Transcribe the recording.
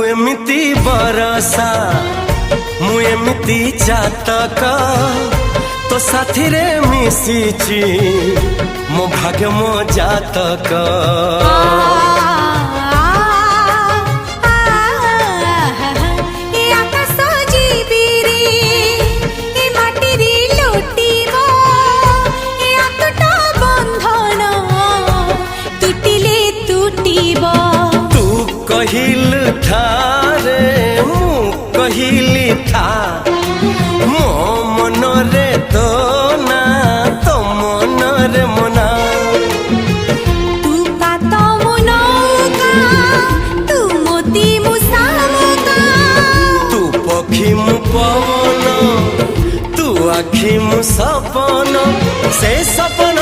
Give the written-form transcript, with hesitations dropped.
एमिति बरसा मु एमिति चातक तो साथी रे मिशिची मो भाग्य मो जातक। कहिल ठारे मु कहिली था मो मन रे तो ना तो मन रे मना। तू का तो मनो का तू मोती मुसामुका तू पखी मु पवन तू आखी मु सपन से सपन